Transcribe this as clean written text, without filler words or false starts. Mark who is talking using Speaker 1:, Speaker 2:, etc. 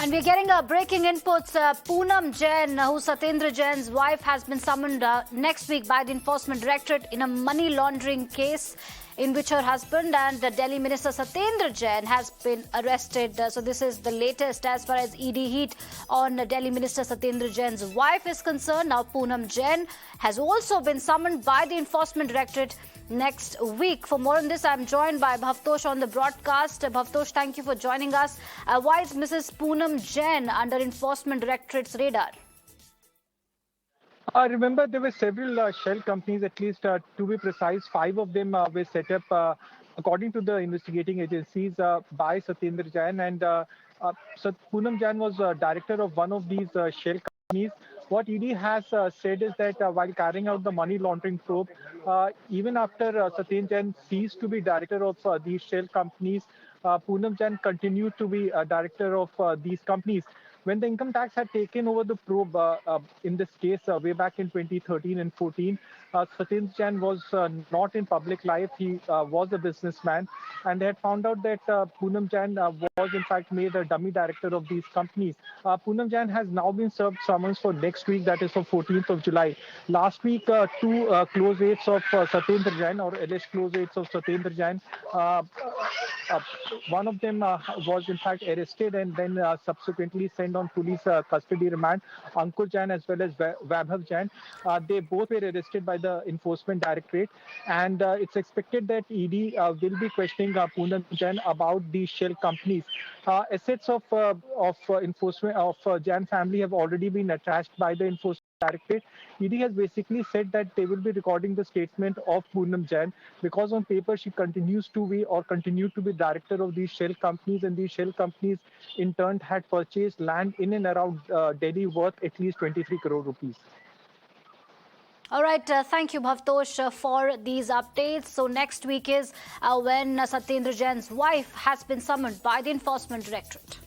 Speaker 1: And we're getting breaking inputs. Poonam Jain, who's Satyendar Jain's wife, has been summoned next week by the Enforcement Directorate in a money laundering case in which her husband and Delhi Minister Satyendar Jain has been arrested. So this is the latest as far as ED heat on Delhi Minister Satyendar Jain's wife is concerned. Now Poonam Jain has also been summoned by the Enforcement Directorate next week. For more on this, I'm joined by Bhavtosh on the broadcast. Bhavtosh, thank you for joining us. Why is Mrs. Poonam Jain under Enforcement Directorate's radar?
Speaker 2: Remember, there were several shell companies, at least to be precise, 5 of them were set up, according to the investigating agencies, by Satyendar Jain. And so Poonam Jain was director of one of these shell companies. What ED has said is that while carrying out the money laundering probe, even after Satyendar Jain ceased to be director of these shell companies, Poonam Jain continued to be director of these companies. When the income tax had taken over the probe in this case way back in 2013 and 14, Satyendar Jain was not in public life. He was a businessman, and they had found out that Poonam Jain was in fact made a dummy director of these companies. Poonam Jain has now been served summons for next week, that is for 14th of July. Last week, 2 close aides of Satyendar Jain, or alleged close aides of Satyendar Jain, one of them was in fact arrested and then subsequently sent on police custody remand. Ankur Jain as well as Vaibhav Jain, they both were arrested by the Enforcement Directorate, and it's expected that ED will be questioning Poonam Jain about these shell companies. Assets of enforcement of Jain family have already been attached by the Enforcement Directorate. ED has basically said that they will be recording the statement of Poonam Jain because on paper she continues to be or continued to be director of these shell companies, and these shell companies in turn had purchased land in and around Delhi worth at least 23 crore rupees.
Speaker 1: All right, thank you, Bhavtosh, for these updates. So next week is when Satyendar Jain's wife has been summoned by the Enforcement Directorate.